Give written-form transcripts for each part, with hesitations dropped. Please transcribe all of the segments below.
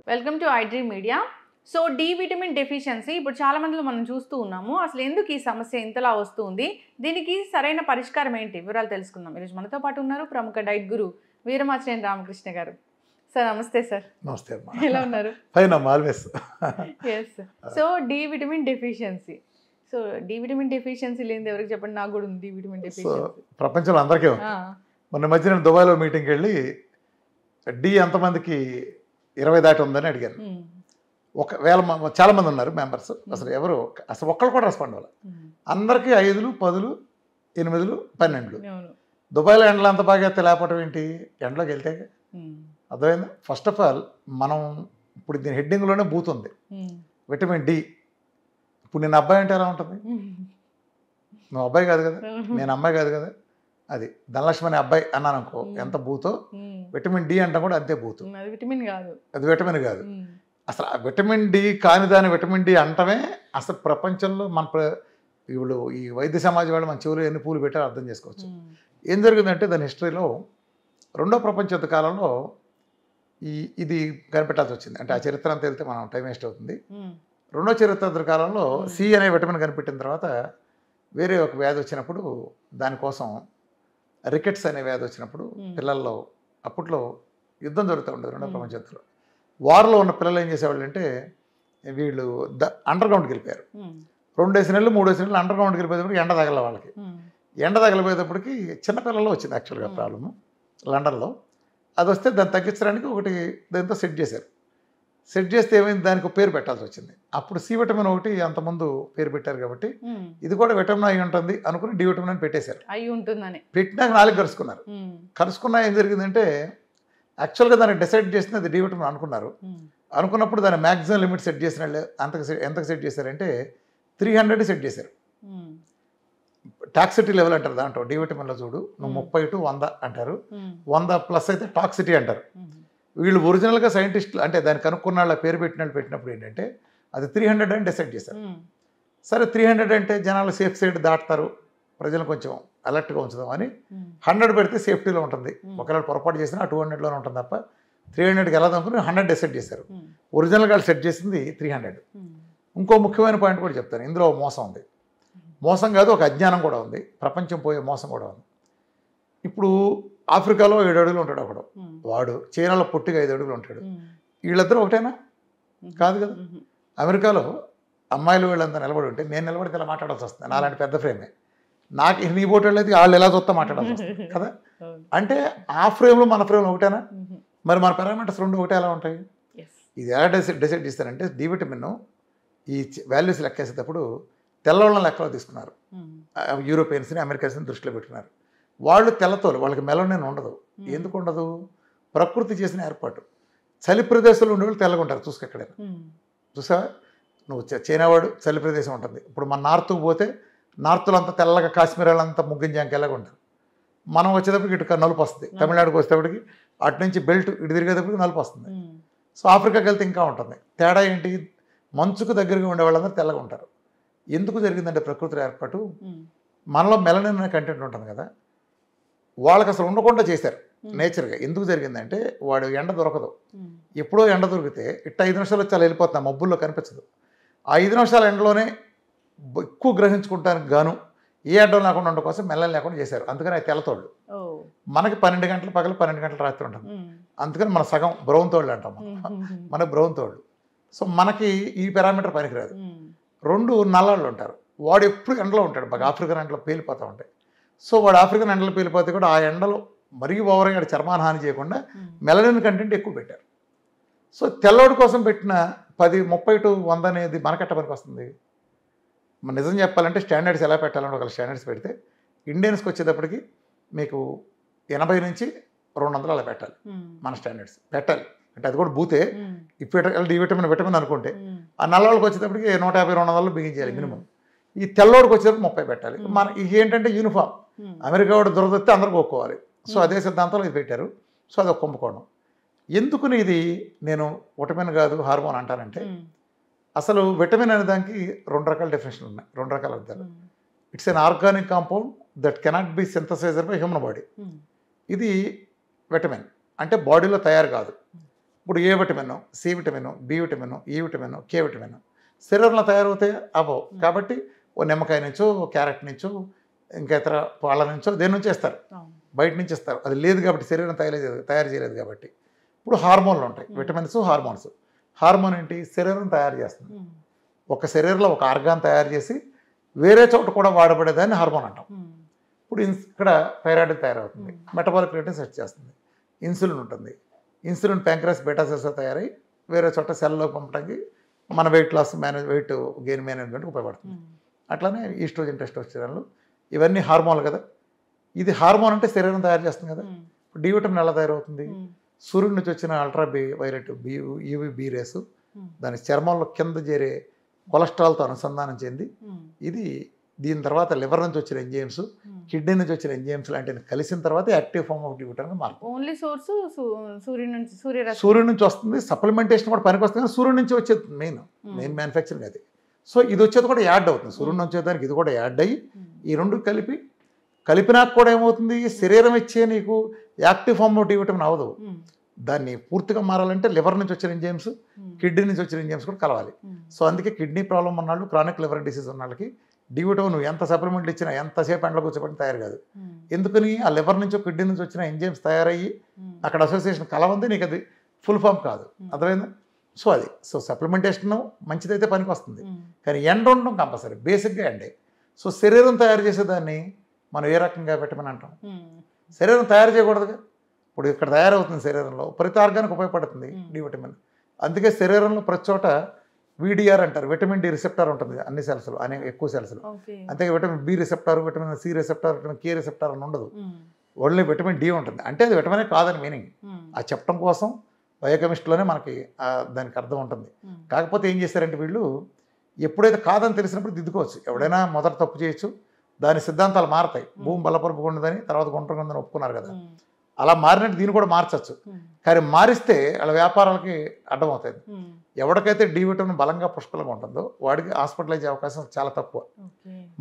Welcome to iDream media. So D vitamin deficiency ఇప్పుడు చాలా మందిలో మనం చూస్తూ ఉన్నాము. అసలు ఎందుకు ఈ సమస్య ఇంతలా వస్తుంది, దీనికి సరైన పరిష్కారం ఏంటి, వివరాలు తెలుసుకుందాం. ఈరోజు మనతో పాటు ఉన్నారు ప్రముఖ డైట్ గురు వీరమాచినేని రామకృష్ణ గారు. సార్ నమస్తే. సార్ నమస్తే అమ్మా. ఎలా ఉన్నారు? ఫైన్ అమ్మా, always. Yes. So D vitamin deficiency, so D vitamin deficiency లేనిది ఎవరికి చెప్పండి, నాకు కూడా ఉంది డి విటమిన్ డెఫిషియన్సీ. ప్రపంచంలో అందరికీ ఉంది. మొన్న మధ్య నేను దుబాయ్లో మీటింగ్కి వెళ్ళి డి ఎంతమందికి 20 దాటి ఉందని అడిగాను. చాలా మంది ఉన్నారు మెంబర్స్. అసలు ఒక్కళ్ళు కూడా రెస్పాండ్ అవ్వాలి. అందరికీ 5, 10, 8, 12. దుబాయ్లో ఎండలో అంత బాగా అయితే లేకపోవడం ఏంటి? ఎండలోకి వెళ్తే అర్థమైంది. ఫస్ట్ ఆఫ్ ఆల్ మనం ఇప్పుడు దీని హెడ్డింగ్లోనే బూత్ ఉంది, విటమిన్ డి. ఇప్పుడు నేను అబ్బాయి అంటే ఎలా ఉంటుంది? నువ్వు అబ్బాయి కాదు కదా, నేను అమ్మాయి కాదు కదా. అది ధనలక్ష్మి అనే అబ్బాయి అన్నాను అనుకో, ఎంత బూతో. విటమిన్ డి అంటే కూడా అంతే బూతు. అది విటమిన్ కాదు. అసలు ఆ విటమిన్ డి కాని దాని విటమిన్ డి అంటమే అసలు ప్రపంచంలో ఇప్పుడు ఈ వైద్య సమాజం వాళ్ళు మన చెవులు ఎన్ని పూలు పెట్టారో అర్థం చేసుకోవచ్చు. ఏం జరిగిందంటే దాని హిస్టరీలో 2వ ప్రపంచ యుద్ధ కాలంలో ఇది కనిపెట్టాల్సి వచ్చింది. అంటే ఆ చరిత్ర అంతా వెళ్తే మనం టైం వేస్ట్ అవుతుంది. 2వ చరిత్ర యుద్ధ కాలంలో సి అనే విటమిన్ కనిపెట్టిన తర్వాత వేరే ఒక వ్యాధి వచ్చినప్పుడు, దానికోసం రికెట్స్ అనే వ్యాధి వచ్చినప్పుడు పిల్లల్లో అప్పట్లో యుద్ధం జరుగుతూ ఉండేది 2వ ప్రపంచ యుద్ధంలో. వార్లో ఉన్న పిల్లలు ఏం చేసేవాళ్ళు అంటే వీళ్ళు అండర్ గ్రౌండ్కి వెళ్ళిపోయారు. 2 నెలలు 3 నెలలు అండర్ గ్రౌండ్కి వెళ్ళిపోయేటప్పటికి ఎండ తగల వాళ్ళకి. ఎండ తగలిపోయేటప్పటికి చిన్నపిల్లల్లో వచ్చింది యాక్చువల్గా ప్రాబ్లము లండన్లో. అది వస్తే దాన్ని తగ్గించడానికి ఒకటి దాంతో సెట్ చేశారు. సెట్ చేస్తే ఏమైంది, దానికి ఒక పేరు పెట్టాల్సి వచ్చింది. అప్పుడు సి విటమిన్ ఒకటి అంతకుముందు పేరు పెట్టారు కాబట్టి ఇది కూడా విటమిన్ అయి ఉంటుంది అనుకుని డి విటమిన్ అని పెట్టేశారు. పెట్టినాక 4 కరుచుకున్నారు. కరుచుకున్నా ఏం జరిగిందంటే యాక్చువల్గా దాన్ని డిసైడ్ చేసింది అది డి విటమిన్ అనుకున్నారు. అనుకున్నప్పుడు దాన్ని మ్యాక్సిమం లిమిట్ సెట్ చేసిన వాళ్ళు ఎంతకు సెట్ చేశారంటే 300 సెట్ చేశారు. టాక్సిటీ లెవెల్ అంటారు దాంట్లో. డి విటమిన్లో చూడు, నువ్వు 30 to 100 అంటారు. 100+ అయితే టాక్సిటీ అంటారు. వీళ్ళు ఒరిజినల్గా సైంటిస్టులు అంటే దాన్ని కనుక్కున్న వాళ్ళ పేరు పెట్టినప్పుడు ఏంటంటే అది 300 అని డిసైడ్ చేశారు. సరే 300 అంటే జనాలు సేఫ్ సైడ్ దాటుతారు, ప్రజలు కొంచెం అలర్ట్గా ఉంచుదాం అని 100 పెడితే సేఫ్టీలో ఉంటుంది. ఒకవేళ పొరపాటు చేసినా 200లోనే ఉంటుంది తప్ప 300కి వెళ్ళదనుకుని 100 డిసైడ్ చేశారు. ఒరిజినల్గా సెట్ చేసింది 300. ఇంకో ముఖ్యమైన పాయింట్ కూడా చెప్తాను. ఇందులో మోసం ఉంది. మోసం కాదు, ఒక అజ్ఞానం కూడా ఉంది. ప్రపంచం పోయే మోసం కూడా ఉంది. ఇప్పుడు ఆఫ్రికాలో 7 అడుగులు ఉంటాడు ఒకడు, వాడు చైనాలో పొట్టిగా 5 అడుగులు ఉంటాడు. వీళ్ళిద్దరూ ఒకటేనా? కాదు కదా. అమెరికాలో అమ్మాయిలు వీళ్ళంతా నిలబడి ఉంటే నేను నిలబడితే ఇలా మాట్లాడాల్సి వస్తుంది. నాలాంటి పెద్ద ఫ్రేమే. నాకు నీ బోటోళ్ళు అయితే వాళ్ళు ఎలా చూస్తా మాట్లాడాల్సి వస్తుంది కదా. అంటే ఆ ఫ్రేమ్లో మన ఫ్రేమ్లో ఒకటేనా? మరి మన పారామీటర్స్ 2 ఒకటే ఎలా ఉంటాయి? ఇది ఎలా డిసైడ్ చేస్తారంటే డి విటమిన్ ఈ వాల్యూస్ లెక్కేసేటప్పుడు తెల్లవాళ్ళని లెక్కలో తీసుకున్నారు. యూరోపియన్స్ని అమెరికన్స్ని దృష్టిలో పెట్టుకున్నారు. వాళ్ళు తెల్లతోలు, వాళ్ళకి మెలనిన్ ఉండదు. ఎందుకు ఉండదు? ప్రకృతి చేసిన ఏర్పాటు. చలి ప్రదేశంలో ఉండేవాళ్ళు తెల్లగా ఉంటారు. ఎక్కడైనా చూసావా నువ్వు? చైనావాడు చలి ప్రదేశం ఉంటుంది. ఇప్పుడు మన నార్త్కు పోతే నార్త్లో అంతా తెల్లగా, కాశ్మీర్ వాళ్ళంతా ముగ్గింజాంకి ఎలాగ ఉంటారు. మనం వచ్చేటప్పటికి ఇటు నలుపు వస్తుంది. తమిళనాడుకి వచ్చేటప్పటికి అటు నుంచి బెల్ట్ ఇటు తిరిగేటప్పటికి నలుపు వస్తుంది. సో ఆఫ్రికాకి వెళ్తే ఇంకా ఉంటుంది. తేడా ఏంటి? మంచుకు దగ్గరగా ఉండే వాళ్ళందరూ తెల్లగా ఉంటారు. ఎందుకు జరిగిందంటే ప్రకృతి ఏర్పాటు. మనలో మెలనిన్ అనే కంటెంట్ ఉంటుంది కదా, వాళ్ళకి అసలు ఉండకుండా చేశారు నేచర్గా. ఎందుకు జరిగిందంటే వాడు ఎండ దొరకదు. ఎప్పుడో ఎండ దొరికితే ఇట్ట 5 నిమిషాలు వచ్చి అలా వెళ్ళిపోతున్నా, మబ్బుల్లో కనిపించదు. ఆ 5 నిమిషాల ఎండలోనే ఎక్కువ గ్రహించుకుంటానికి గాను ఏ అడ్డం లేకుండా ఉండడం కోసం మెల్లని లేకుండా చేశారు. అందుకని అది తెల్లతోళ్ళు. మనకి 12 గంటలు పగలు, 12 గంటలు రాత్రి ఉంటుంది. అందుకని మన సగం బ్రౌన్ తోళ్ళు అంటాం. మనకి బ్రౌన్ తోళ్ళు. సో మనకి ఈ పారామీటర్ పనికిరాదు. 2 నల్లాళ్ళు ఉంటారు. వాడు ఎప్పుడు ఎండలో ఉంటాడు, బాగా ఆఫ్రికన్ ఎండలో పేలిపోతూ ఉంటాయి. సో వాడు ఆఫ్రికన్ ఎండలో పేలిపోతే కూడా ఆ ఎండలో మరీ ఓవర్గా చర్మాన్ని హాని చేయకుండా మెలనిన్ కంటెంట్ ఎక్కువ పెట్టారు. సో తెల్లవాడి కోసం పెట్టిన 30 to 100 అనేది మనకెట్ట పనికి వస్తుంది? మన నిజం చెప్పాలంటే స్టాండర్డ్స్ ఎలా పెట్టాలని ఒక స్టాండర్డ్స్ పెడితే ఇండియన్స్కి వచ్చేటప్పటికి మీకు 80 నుంచి 200 అలా పెట్టాలి. మన స్టాండర్డ్స్ పెట్టాలి అంటే అది కూడా బూతే. ఇప్పుడు డి విటమిన్ అనుకుంటే ఆ నల్లవాళ్ళకి వచ్చేటప్పటికి 150-200 బిగించాలి మినిమం. ఈ తెల్లవాడికి వచ్చేటప్పుడు 30 పెట్టాలి. మన ఇది ఏంటంటే యూనిఫామ్. అమెరికా వాడు దురదొస్తే అందరికి ఒప్పుకోవాలి. సో అదే సిద్ధాంతంలో ఇది పెట్టారు. సో అది ఒక కుంభకోణం. ఎందుకుని ఇది నేను విటమిన్ కాదు హార్మోన్ అంటానంటే అసలు విటమిన్ అనే దానికి 2 రకాల డెఫినేషన్లు ఉన్నాయి, 2 రకాల అర్థాలు. It's an organic compound that cannot be synthesised by human body. ఇది విటమిన్ అంటే బాడీలో తయారు కాదు. ఇప్పుడు A vitamin, C vitamin, B vitamin, E vitamin, K vitamin శరీరంలో తయారవుతాయి అవ్వవు. కాబట్టి ఓ నిమ్మకాయ నుంచో, ఓ క్యారెట్ నుంచో, ఇంకా ఇతర పళ్ళ నుంచో దేని నుంచి ఇస్తారు, బయట నుంచి ఇస్తారు. అది లేదు కాబట్టి శరీరం తయారు చేయలేదు కాబట్టి. ఇప్పుడు హార్మోన్లు ఉంటాయి, విటమిన్స్, హార్మోన్స్. హార్మోన్ ఏంటి? శరీరం తయారు చేస్తుంది. ఒక శరీరంలో ఒక ఆర్గాన్ తయారు చేసి వేరే చోట కూడా వాడబడేదాన్ని హార్మోన్ అంటాం. ఇప్పుడు ఇక్కడ థైరాయిడ్ తయారవుతుంది, మెటబాలిక్ రేట్ని సెట్ చేస్తుంది. ఇన్సులిన్ ఉంటుంది, ఇన్సులిన్ ప్యాంక్రస్ బీటా సెల్స్లో తయారై వేరే చోట సెల్లో పంపడానికి మన వెయిట్ లాస్ వెయిట్ గెయిన్ మేనేజ్మెంట్కి ఉపయోగపడుతుంది. అట్లానే ఈస్ట్రోజన్, టెస్టోస్టెరాన్లు ఇవన్నీ హార్మోన్లు కదా. ఇది హార్మోన్ అంటే శరీరం తయారు చేస్తుంది కదా. ఇప్పుడు డి విటమిన్ ఎలా తయారవుతుంది? సూర్యుడి నుంచి వచ్చిన ultraviolet UV B rays దాని చర్మంలో కింద చేరే కొలెస్ట్రాల్తో అనుసంధానం చెంది ఇది దీని తర్వాత లివర్ నుంచి వచ్చిన ఎంజైమ్స్, కిడ్నీ నుంచి వచ్చిన ఎంజైమ్స్ లాంటివి కలిసిన తర్వాత active form of D vitamin మారుతుంది. ఓన్లీ సోర్స్ సూర్యుడి నుంచి వస్తుంది. సప్లిమెంటేషన్ కూడా పనికి వస్తుంది, కానీ సూర్యుడి నుంచి వచ్చేది మెయిన్ మ్యానుఫ్యాక్చరింగ్ అది. సో ఇది వచ్చేది కూడా యాడ్ అవుతుంది, సూర్యుడి నుంచి వచ్చేదానికి ఇది కూడా యాడ్ అయ్యి ఈ రెండు కలిపినాక కూడా ఏమవుతుంది? శరీరం ఇచ్చే నీకు active form of D vitamin అవ్వదు. దాన్ని పూర్తిగా మారాలంటే లివర్ నుంచి వచ్చిన ఎంజైమ్స్, కిడ్నీ నుంచి వచ్చిన ఎంజైమ్స్ కూడా కలవాలి. సో అందుకే కిడ్నీ ప్రాబ్లం ఉన్నాళ్ళు, క్రానిక్ లివర్ డిసీజ్ ఉన్న వాళ్ళకి డి విటమిన్ నువ్వు ఎంత సప్లిమెంట్లు ఇచ్చినా ఎంతసేపు ఎండలో కూర్చోబెట్టి తయారు కాదు. ఎందుకని? ఆ లివర్ నుంచి కిడ్నీ నుంచి వచ్చిన ఎంజైమ్స్ తయారయ్యి అక్కడ అసోసియేషన్ కలవంది, నీకు అది ఫుల్ ఫామ్ కాదు. అర్థమైందా? సో అది సప్లిమెంటేషన్ మంచిదైతే పనికి వస్తుంది, కానీ ఎండ ఉండడం కంపల్సరీ, బేసిక్గా ఎండే. సో శరీరం తయారు చేసేదాన్ని మనం ఏ రకంగా విటమిన్ అంటాం? శరీరం తయారు చేయకూడదుగా. ఇప్పుడు ఇక్కడ తయారవుతుంది శరీరంలో, ప్రతి ఆర్గానికి ఉపయోగపడుతుంది డి విటమిన్. అందుకే శరీరంలో ప్రతి చోట వీడిఆర్ అంటారు, విటమిన్ డి రిసెప్టార్ ఉంటుంది అన్ని సెల్స్లో, అనేక ఎక్కువ సెల్స్లో. అంతే vitamin B receptor, vitamin C receptor, vitamin K receptor అని ఉండదు. ఓన్లీ విటమిన్ డి ఉంటుంది. అంటే అది విటమినే కాదని మీనింగ్. ఆ చెప్పడం కోసం బయోకెమిస్ట్రీలోనే మనకి దానికి అర్థం ఉంటుంది. కాకపోతే ఏం చేశారంటే వీళ్ళు ఎప్పుడైతే కాదని తెలిసినప్పుడు దిద్దుకోవచ్చు. ఎవడైనా మొదట తప్పు చేయొచ్చు, దాని సిద్ధాంతాలు మారతాయి. భూమి బలపరుపుకుండదని తర్వాత గుంటకుందని ఒప్పుకున్నారు కదా, అలా మారినట్టు దీన్ని కూడా మార్చచ్చు. కానీ మారిస్తే వాళ్ళ వ్యాపారాలకి అడ్డం అవుతుంది. ఎవరికైతే డి విటమిన్ బలంగా పుష్కలంగా ఉంటుందో వాడికి హాస్పిటలైజ్ అయ్యే అవకాశం చాలా తక్కువ.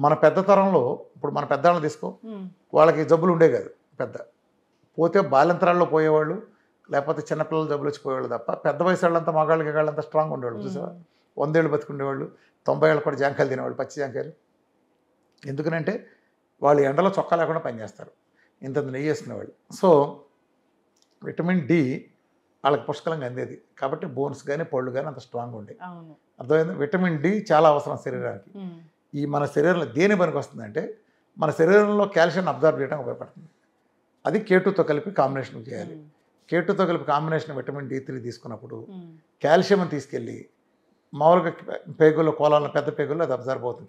మన పెద్ద తరంలో ఇప్పుడు మన పెద్దవాళ్ళని తీసుకో, వాళ్ళకి జబ్బులు ఉండే కాదు. పోతే బాల్యంతరాల్లో పోయేవాళ్ళు, లేకపోతే చిన్నపిల్లలు జబ్బులు వచ్చి పోయేవాళ్ళు తప్ప పెద్ద వయసు వాళ్ళంతా మగాళ్ళకి వాళ్ళంతా స్ట్రాంగ్ ఉండేవాళ్ళు. చూసావా? 100 ఏళ్ళు బతుకుండేవాళ్ళు, 90 ఏళ్ళు కూడా జాంకాయలు తినేవాళ్ళు, పచ్చి జాంకాయలు. ఎందుకనంటే వాళ్ళు ఎండలో చొక్కా లేకుండా పనిచేస్తారు, ఇంత నెయ్యి వేసుకునేవాళ్ళు. సో విటమిన్ డి వాళ్ళకి పుష్కలంగా అందేది కాబట్టి బోన్స్ కానీ పళ్ళు కానీ అంత స్ట్రాంగ్ ఉండేవి. అర్థమైంది? విటమిన్ డి చాలా అవసరం శరీరానికి. ఈ మన శరీరంలో దేని పనికి వస్తుందంటే మన శరీరంలో కాల్షియం అబ్జర్వ్ చేయడానికి ఉపయోగపడుతుంది. అది K2తో కలిపి కాంబినేషన్ చేయాలి. K2తో కలిపి కాంబినేషన్ విటమిన్ D3 తీసుకున్నప్పుడు కాల్షియం తీసుకెళ్ళి మామూలుగా పేగుల్లో, కోలాల్లో, పెద్ద పేగుల్లో అది అబ్జర్వ్ అవుతుంది.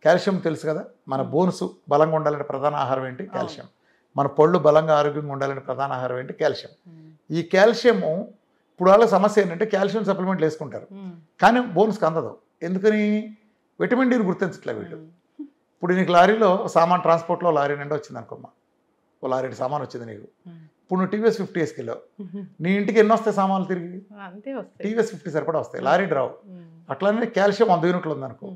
కాల్షియం తెలుసు కదా, మన బోన్స్ బలంగా ఉండాలంటే ప్రధాన ఆహారం ఏంటి? కాల్షియం. మన పళ్ళు బలంగా ఆరోగ్యంగా ఉండాలంటే ప్రధాన ఆహారం ఏంటి? కాల్షియం. ఈ కాల్షియము ఇప్పుడు వాళ్ళ సమస్య ఏంటంటే కాల్షియం సప్లిమెంట్లు వేసుకుంటారు, కానీ బోన్స్కి అందదు. ఎందుకని? విటమిన్ డిని గుర్తించట్లే వీళ్ళు. ఇప్పుడు నీకు లారీలో సామాన్ ట్రాన్స్పోర్ట్లో లారీ నిండా వచ్చింది అనుకోమ్మా, ఓ లారీ సామాన్ వచ్చింది నీకు. ఇప్పుడు నువ్వు టీవీఎస్ 50 వేసుకెళ్ళావు, నీ ఇంటికి ఎన్ని వస్తాయి సామాన్లు తిరిగి? టీవీఎస్ 50 సరిపడా వస్తాయి, లారీ రావు. అట్లానే కాల్షియం 100 యూనిట్లు ఉందనుకో,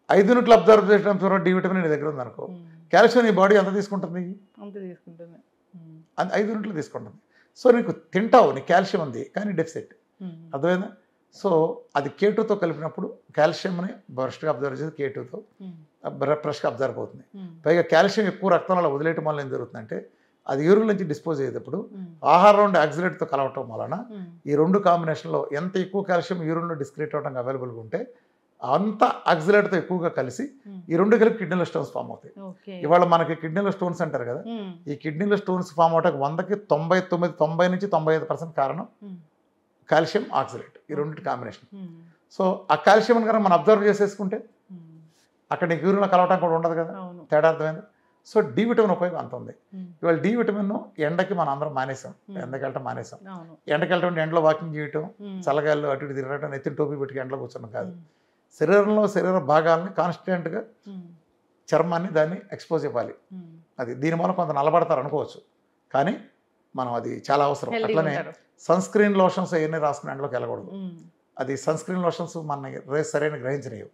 5 యూనిట్లు అబ్జర్వ్ చేయడం డి విటమిన్ నీ దగ్గర ఉందనుకో, కాల్షియం నీ బాడీ ఎంత తీసుకుంటుంది? 5 యూనిట్లు తీసుకుంటుంది. సో నీకు తింటావు, నీ కాల్షియం ఉంది కానీ డెఫిసిట్. అర్థమైందా? సో అది K2తో కలిపినప్పుడు కాల్షియంని బ్రష్గా అబ్జర్వ్ చేసి K2తో బ్రష్గా అబ్జర్వ్ అవుతుంది. పైగా కాల్షియం ఎక్కువ రక్తంలో వదిలేయటం వల్ల ఏం జరుగుతుందంటే అది యూరిన్ నుంచి డిస్పోజ్ అయ్యేటప్పుడు ఆహారం నుండి ఆక్సిలేట్తో కలవటం వలన ఈ రెండు కాంబినేషన్లో ఎంత ఎక్కువ కాల్షియం యూరిన్లో డిస్క్రియేట్ అవడానికి అవైలబుల్గా ఉంటే అంత ఆక్సిలేట్తో ఎక్కువగా కలిసి ఈ రెండు కలిపి కిడ్నీలో స్టోన్స్ ఫామ్ అవుతాయి. ఇవాళ మనకి కిడ్నీలో స్టోన్స్ అంటారు కదా, ఈ కిడ్నీలో స్టోన్స్ ఫామ్ అవడానికి 100కి 90 నుంచి 95% కారణం కాల్షియం, ఆక్సిలేట్, ఈ రెండింటి కాంబినేషన్. సో ఆ కాల్షియం కనుక మనం అబ్జర్వ్ చేసేసుకుంటే అక్కడ నీకు యూరిన్లో కలవటం కూడా ఉండదు కదా, తేడా అర్థమైంది. సో డి విటమిన్ ఉపయోగం అంత ఉంది. ఇవాళ డి విటమిన్ ఎండకి మనం అందరం మానేసాం, ఎండకి వెళ్ళటం మానేసాం. ఎండకి వెళ్ళటం ఎండలో వాకింగ్ చేయటం, చల్లగాల్లో అటు ఇటు తిరగటం, నెత్తిన టోపీ పెట్టి ఎండలో కూర్చోడం కాదు. శరీర భాగాలని కాన్స్టెంట్గా చర్మాన్ని దాన్ని ఎక్స్పోజ్ ఇవ్వాలి. అది దీనివల్ల కొంత నలబడతారు అనుకోవచ్చు, కానీ మనం అది చాలా అవసరం. అట్లనే సన్ స్క్రీన్ లోషన్స్ అవన్నీ రాసుకుని ఎండలోకి వెళ్ళకూడదు. అది సన్ స్క్రీన్ లోషన్స్ మన సరైన గ్రహించలేవు.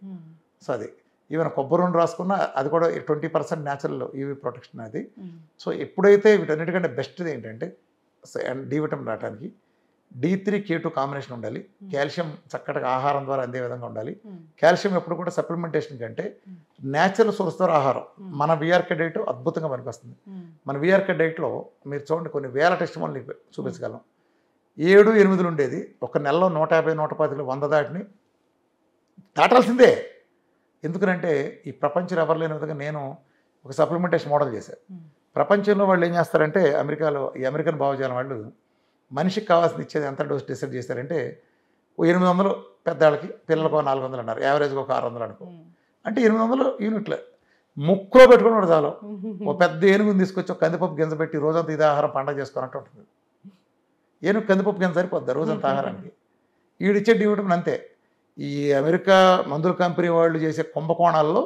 సో అది ఈవెన్ కొబ్బరి నూనె రాసుకున్నా అది కూడా 20% న్యాచురల్ యూవీ ప్రొటెక్షన్ అది. సో ఎప్పుడైతే వీటన్నిటికంటే బెస్ట్ది ఏంటంటే డి విటమిన్ రావడానికి D3K2 కాంబినేషన్ ఉండాలి, కాల్షియం చక్కటిగా ఆహారం ద్వారా అందే విధంగా ఉండాలి. కాల్షియం ఎప్పుడు కూడా సప్లిమెంటేషన్ కంటే న్యాచురల్ సోర్స్ ద్వారా ఆహారం. మన విఆర్కే డైట్ అద్భుతంగా పనికొస్తుంది. మన విఆర్కే డైట్లో మీరు చూడండి కొన్ని వేల టెస్ట్ మనం చూపించగలం. 7-8 ఉండేది ఒక నెలలో 150-110 100 దాటిని దాటాల్సిందే. ఎందుకంటే ఈ ప్రపంచం ఎవరు లేని విధంగా నేను ఒక సప్లిమెంటేషన్ మోడల్ చేశాను. ప్రపంచంలో వాళ్ళు ఏం చేస్తారంటే అమెరికాలో ఈ అమెరికన్ భావజాలం వాళ్ళు మనిషికి కావాల్సిన ఇచ్చేది ఎంత డోస్ డిసైడ్ చేశారంటే 800 పెద్దవాళ్ళకి, పిల్లలకు 400 అన్నారు, యావరేజ్గా ఒక 600 అనుకో. అంటే 800 యూనిట్లు ముక్కులో పెట్టుకుని కూడా చాలు. ఓ పెద్ద ఏనుగుని తీసుకొచ్చి ఒక కందిపప్పు గింజ పెట్టి రోజంతా ఇదే ఆహారం పండగ చేసుకున్నట్టు ఉంటుంది. ఏనుగు కందిపప్పు గింజ సరిపోద్ది రోజంతా ఆహారానికి. ఈడిచ్చే డి విటమిన్ అంతే. ఈ అమెరికా మందుల కంపెనీ వాళ్ళు చేసే కుంభకోణాల్లో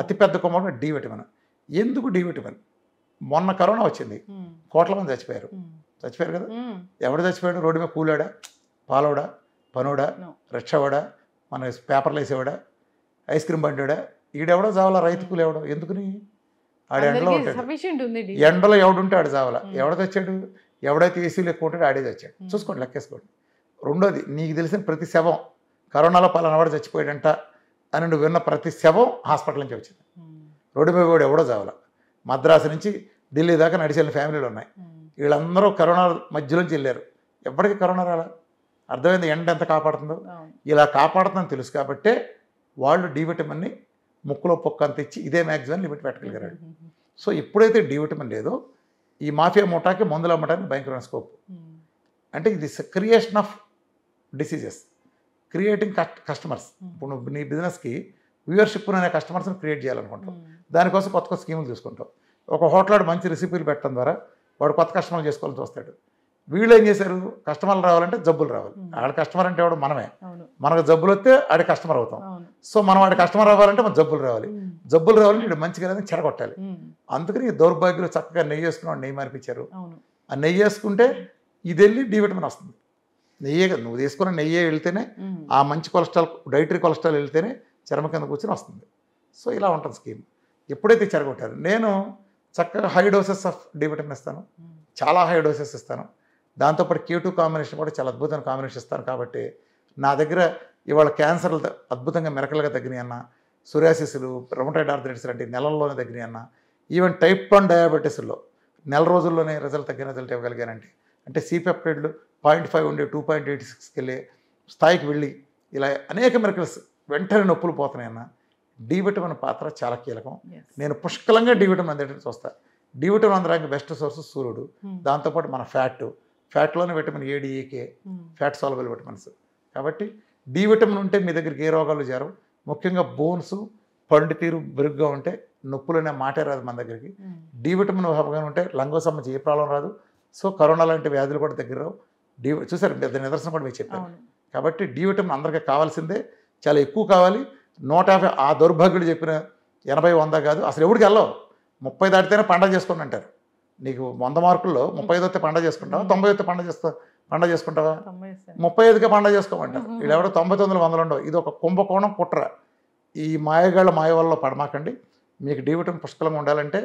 అతిపెద్ద కుంభకోణం డి విటమిన్. ఎందుకు డి విటమిన్? మొన్న కరోనా వచ్చింది, కోట్ల మంది చచ్చిపోయారు కదా. ఎవడు చచ్చిపోయాడు? రోడ్డు మీద కూలాడా, పాలోడా, పనోడా, రిక్షావాడా, మన పేపర్లు వేసేవాడా, ఐస్ క్రీమ్ బండివాడా? ఈడెవడో చావాలా, రైతు కూలి ఎవడో. ఎందుకుని? ఆడ ఎండలో ఉంటాడు, ఎండలో ఎవడుంటే ఆడు చావాలా. ఎవడ తెచ్చాడు? ఎవడైతే ఏసీలు ఎక్కువ ఉంటాడో ఆడే తెచ్చాడు. చూసుకోండి, లెక్కేసుకోండి. రెండోది, నీకు తెలిసిన ప్రతి శవం కరోనాలో పలానావాడు చచ్చిపోయాడంట అని నువ్వు విన్న ప్రతి శవం హాస్పిటల్ నుంచి వచ్చింది. రోడ్డు మీద వాడు ఎవడో చావాలా. మద్రాసు నుంచి ఢిల్లీ దాకా నడిచెళ్ళిన ఫ్యామిలీలు ఉన్నాయి. వీళ్ళందరూ కరోనా మధ్యలోంచి వెళ్ళారు. ఎప్పటికీ కరోనా రాలా. అర్థమైంది ఎండ ఎంత కాపాడుతుందో. ఇలా కాపాడుతుందని తెలుసు కాబట్టే వాళ్ళు డి విటమిన్ని ముక్కులో పొక్క అంత ఇచ్చి ఇదే మ్యాక్సిమం లిమిట్ పెట్టగలిగారు. సో ఎప్పుడైతే డి విటమిన్ లేదో ఈ మాఫియా ముఠాకి మందులు అమ్మటానికి భయంకరమైన స్కోప్. అంటే ఇది creation of diseases, creating customers. ఇప్పుడు నువ్వు నీ బిజినెస్కి వ్యూవర్షిప్ అనే కస్టమర్స్ని క్రియేట్ చేయాలనుకుంటావు. దానికోసం కొత్త కొత్త స్కీములు తీసుకుంటావు. ఒక హోటల్ మంచి రెసిపీలు పెట్టడం ద్వారా వాడు కొత్త కస్టమర్లు చేసుకోవాలని చూస్తాడు. వీళ్ళు ఏం చేశారు? కస్టమర్లు రావాలంటే జబ్బులు రావాలి. ఆడ కస్టమర్ అంటే వాడు మనమే. మనకు జబ్బులు వస్తే ఆడి కస్టమర్ అవుతాం. సో మనం వాడి కస్టమర్ అవ్వాలంటే మన జబ్బులు రావాలి. జబ్బులు రావాలంటే వీడు మంచిగా చెడగొట్టాలి. అందుకని దౌర్భాగ్యులు చక్కగా నెయ్యి వేసుకుని నెయ్యి మానిపించారు. ఆ నెయ్యి వేసుకుంటే ఇది వెళ్ళి డి విటమిన్ వస్తుంది. నెయ్యే కదా నువ్వు తీసుకున్న నెయ్యే వెళ్తేనే ఆ మంచి కొలెస్ట్రాల్, డైటరీ కొలెస్ట్రాల్ వెళ్తేనే చర్మ కింద కూర్చొని వస్తుంది. సో ఇలా ఉంటుంది స్కీమ్. ఎప్పుడైతే చెడగొట్టారు, నేను చక్కగా high doses of D vitamin ఇస్తాను, చాలా హై డోసెస్ ఇస్తాను. దాంతోపాటు K2 కాంబినేషన్ కూడా చాలా అద్భుతమైన కాంబినేషన్ ఇస్తాను. కాబట్టి నా దగ్గర ఇవాళ క్యాన్సర్లు అద్భుతంగా మెరకలుగా తగ్గినాయి అన్న, సొరియాసిస్లు, రొమటాయిడ్ ఆర్థరైటిస్ లాంటి నెలల్లోనే తగ్గినాయి అన్న, ఈవెన్ టైప్ 1 డయాబెటీస్లో నెల రోజుల్లోనే తగ్గిన రిజల్ట్ ఇవ్వగలిగానంటే, అంటే C-పెప్టైడ్లు 0.5 ఉండే 2.86కి వెళ్ళే స్థాయికి వెళ్ళి ఇలా అనేక మెరకల్స్ వెంటనే నొప్పులు పోతున్నాయన్న. డి విటమిన్ పాత్ర చాలా కీలకం. నేను పుష్కలంగా డి విటమిన్ అందేటట్టు చూస్తాను. డి విటమిన్ అందడానికి బెస్ట్ సోర్స్ సూర్యుడు, దాంతోపాటు మన ఫ్యాట్లోనే vitamin A, D, E, K, fat soluble vitamins. కాబట్టి డి విటమిన్ ఉంటే మీ దగ్గరికి ఏ రోగాలు చేరవు. ముఖ్యంగా బోన్స్, పండు తీరు బెరుగ్గా ఉంటే నొప్పులనే మాటే రాదు మన దగ్గరికి. డి విటమిన్ అభావంగా ఉంటే లంగో సంబంధించి ఏ ప్రాబ్లం రాదు. సో కరోనా లాంటి వ్యాధులు కూడా దగ్గర రావు. చూసారు, పెద్ద నిదర్శనం కూడా మీకు చెప్పాను. కాబట్టి డి విటమిన్ అందరికీ కావాల్సిందే, చాలా ఎక్కువ కావాలి. 150 ఆ దౌర్భాగ్యుడు చెప్పిన 80-100 కాదు. అసలు ఎవరికి వెళ్ళవు. 30 దాటితేనే పండగ చేసుకోండి అంటారు. నీకు 100 మార్కుల్లో 35 వస్తే పండగ చేసుకుంటావా, 90 వస్తే పండగ చేసుకుంటావా? 35కే పండగ చేసుకోమంటారు. వీళ్ళు ఎవడో 99, 100 ఉండవు. ఇది ఒక కుంభకోణం, కుట్ర. ఈ మాయగాళ్ళ మాయ వల్ల పడమాకండి. మీకు డి విటమిన్ పుష్కలంగా ఉండాలంటే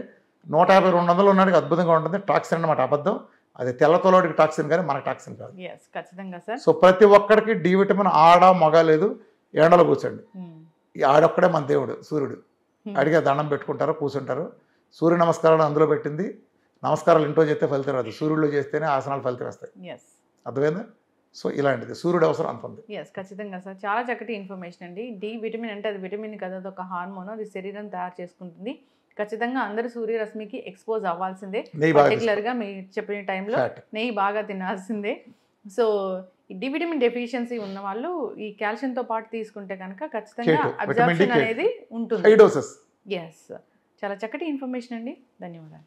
150-200 ఉన్నాడికి అద్భుతంగా ఉంటుంది. టాక్సిన్ అన్నమాట అబద్ధం. అది తెల్లతోలోడికి టాక్సిన్ కానీ మనకు టాక్సిన్ కాదు. ఖచ్చితంగా సార్. సో ప్రతి ఒక్కడికి డి విటమిన్ ఆడ మగ లేదు. ఎండలో కూర్చోండి. ఈ ఆడొక్కడే మన దేవుడు సూర్యుడు. అడిగే దండం పెట్టుకుంటారు, కూర్చుంటారు. సూర్య నమస్కారాలు అందులో పెట్టింది. నమస్కారాలు ఇంట్లో చేస్తే ఫలితం రాదు, సూర్యుడిలో చేస్తేనే ఆసనాలు ఫలితం వస్తాయి. అర్థమైందా? సో ఇలాంటిది సూర్యుడు అవసరం అంత ఉంది. ఖచ్చితంగా సార్, చాలా చక్కటి ఇన్ఫర్మేషన్ అండి. డి విటమిన్ అంటే అది విటమిన్ కదా, అది ఒక హార్మోన్, అది శరీరం తయారు చేసుకుంటుంది. ఖచ్చితంగా అందరూ సూర్యరశ్మికి ఎక్స్పోజ్ అవ్వాల్సిందే. పర్టికులర్గా మీరు చెప్పిన టైంలో నెయ్యి బాగా తినాల్సిందే. సో డి విటమిన్ డెఫిషియన్సీ ఉన్న వాళ్ళు ఈ కాల్షియంతో పాటు తీసుకుంటే కనుక ఖచ్చితంగా అబ్జార్ప్షన్ అనేది ఉంటుంది. High doses. చాలా చక్కటి ఇన్ఫర్మేషన్ అండి. ధన్యవాదాలు.